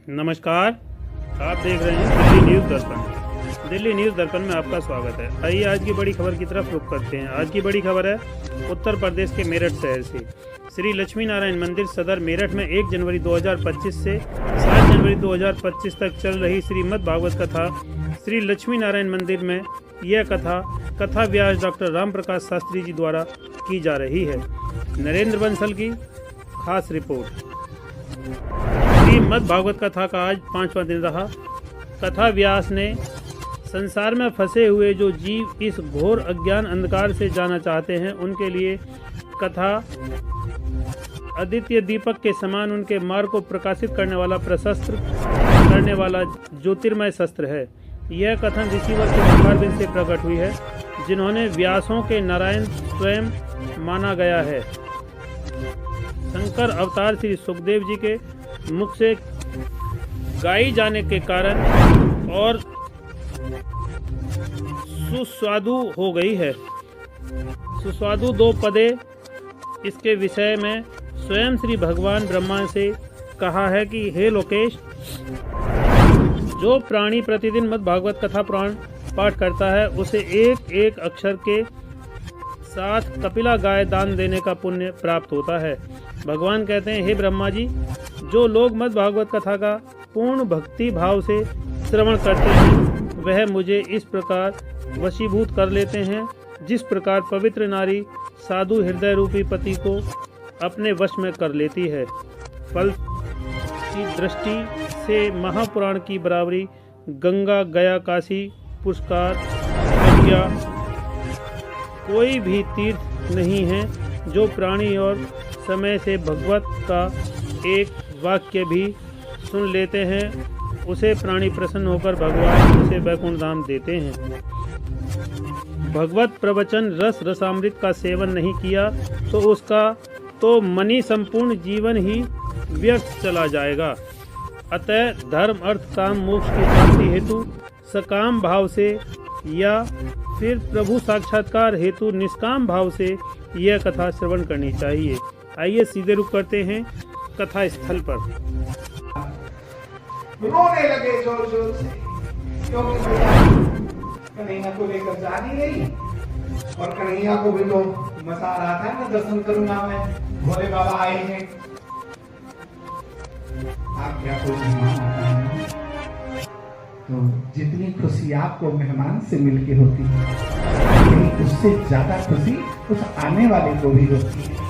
नमस्कार, आप देख रहे हैं दिल्ली न्यूज़ दर्पण। दिल्ली न्यूज़ दर्पण में आपका स्वागत है। आइए आज की बड़ी खबर की तरफ रुख करते हैं। आज की बड़ी खबर है उत्तर प्रदेश के मेरठ शहर से। श्री लक्ष्मी नारायण मंदिर सदर मेरठ में 1 जनवरी 2025 से 7 जनवरी 2025 तक चल रही श्रीमद् भागवत कथा श्री लक्ष्मी नारायण मंदिर में यह कथा व्यास डॉक्टर राम प्रकाश शास्त्री जी द्वारा की जा रही है। नरेंद्र बंसल की खास रिपोर्ट। श्रीमद् भागवत कथा का आज 5वां दिन रहा। कथा व्यास ने संसार में फंसे हुए जो जीव इस घोर अज्ञान अंधकार से जाना चाहते हैं, उनके लिए कथा अद्वितीय दीपक के समान उनके मार्ग को प्रकाशित करने वाला प्रशस्त्र करने वाला ज्योतिर्मय शस्त्र है। यह कथन ऋषिवर के मुखारबिंद से प्रकट हुई है, जिन्होंने व्यासों के नारायण स्वयं माना गया है। शंकर अवतार श्री सुखदेव जी के मुख से गाई जाने के कारण और सुस्वादु हो गई है। सुस्वादु 2 पदे इसके विषय में स्वयं श्री भगवान ब्रह्मा से कहा है कि हे लोकेश, जो प्राणी प्रतिदिन मद् भागवत कथा पुराण पाठ करता है, उसे एक एक अक्षर के साथ कपिला गाय दान देने का पुण्य प्राप्त होता है। भगवान कहते हैं, हे ब्रह्मा जी, जो लोग मद् भागवत कथा का पूर्ण भक्ति भाव से श्रवण करते हैं, वह मुझे इस प्रकार वशीभूत कर लेते हैं, जिस प्रकार पवित्र नारी साधु हृदय रूपी पति को अपने वश में कर लेती है। फल की दृष्टि से महापुराण की बराबरी गंगा, गया, काशी, पुष्कर, प्रज्ञा कोई भी तीर्थ नहीं है। जो प्राणी और समय से भगवत का एक वाक्य भी सुन लेते हैं, उसे प्राणी प्रसन्न होकर भगवान उसे वैकुंठ धाम देते हैं। भगवत प्रवचन रस रसामृत का सेवन नहीं किया तो उसका तो मनी संपूर्ण जीवन ही व्यर्थ चला जाएगा। अतः धर्म, अर्थ, काम, मोक्ष की प्राप्ति हेतु सकाम भाव से या फिर प्रभु साक्षात्कार हेतु निष्काम भाव से यह कथा श्रवण करनी चाहिए। आइए सीधे रुख करते हैं कथा स्थल पर। रोने लगे जोर जोर से, क्योंकि कन्हैया को लेकर जा नहीं रही और कन्हैया को भी तो मजा आ रहा था ना, दर्शन करूंगा मैं, भोले बाबा आए हैं। आप क्या कुछ तो जितनी खुशी आपको मेहमान से मिलके होती है, उससे ज्यादा खुशी उस आने वाले को भी होती है।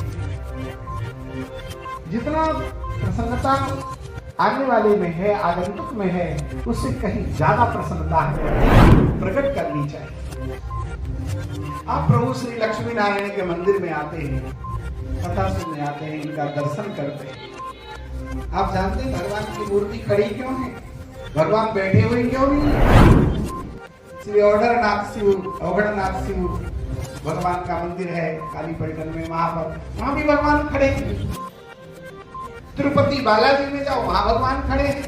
जितना प्रसन्नता आने वाले में है, आगंतुक में है, उससे कहीं ज्यादा प्रसन्नता है प्रकट करनी चाहिए। आप प्रभु श्री लक्ष्मी नारायण के मंदिर में आते हैं, कथा सुनने आते हैं, इनका दर्शन करते हैं। आप जानते हैं भगवान की मूर्ति खड़ी क्यों है, भगवान बैठे हुए क्यों नहीं? श्री औघड़नाथ शिव भगवान का मंदिर है काली पलटन में, वहां भी भगवान खड़े हैं। तिरुपति बालाजी में जाओ, वहां भगवान खड़े हैं।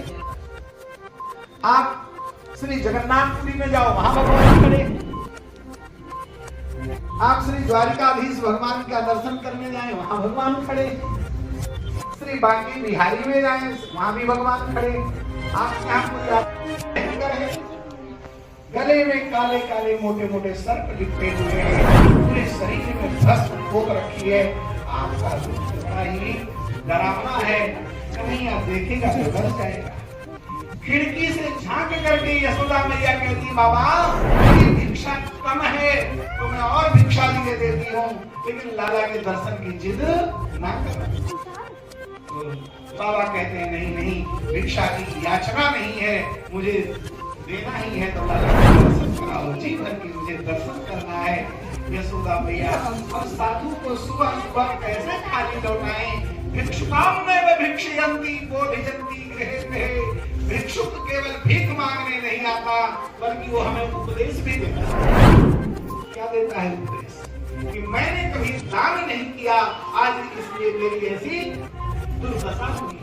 आप श्री जगन्नाथपुरी में जाओ, वहां भगवान खड़े हैं। आप श्री द्वारिकाधीश भगवान का दर्शन करने जाएं, वहां भगवान खड़े हैं। श्री बांकी बिहारी में जाएं, वहां भी भगवान खड़े हैं। आप क्या है, गले में काले काले मोटे मोटे सर्प लिपटे हुए हैं, पूरे शरीर में भस्म ठोक रखी है। आपका रूप बड़ा ही डरावना है, कन्हैया देखेगा तो डर जाएगा। खिड़की से झांक करके यशोदा मैया कहती, बाबा मेरी भिक्षा कम है तो मैं और भिक्षा लिए देती हूँ, लेकिन लाला के दर्शन की जिद ना करो। तो बाबा कहते हैं, नहीं नहीं, भिक्षा की याचना नहीं है, मुझे देना ही है तो लाला का दर्शन कराओ, जी भर की मुझे दर्शन करना है। यशोदा मैया और साधु को सुबह सुबह कैसे खाली लौटाएं? भिक्षुकाम में भिक्षयंती बोधयंती गृहे गृहे। भिक्षुक केवल भीख मांगने नहीं आता, बल्कि वो हमें उपदेश भी देता है। क्या देता है उपदेश? कि मैंने कभी दान नहीं किया, आज इसलिए मेरी ऐसी दुर्दशा हुई है।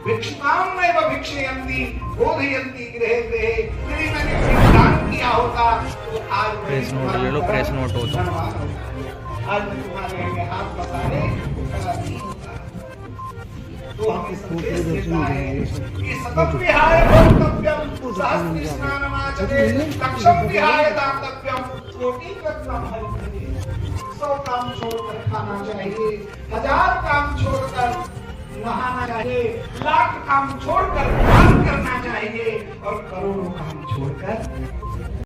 भिक्षुकाम में भिक्षयंती बोधयंती गृहे गृहे। यदि मैंने कभी दान किया होता तो आज प्रेस नोट ले लो, प्रेस नोट हो तो आज मैं तुम्हारे आगे हाथ पसारे खड़ा नहीं होता। तो हमें संदेश देता है कि सतत विहाय भोक्तव्यम सहस्र स्नानमाचरे लक्षम विहाय दातव्यम कोटि कृत्वा हरिभजे। 100 काम छोड़कर खाना चाहिए, 1000 काम छोड़कर नहाना चाहिए, 1,00,000 काम छोड़कर दान करना चाहिए और करोड़ों काम छोड़कर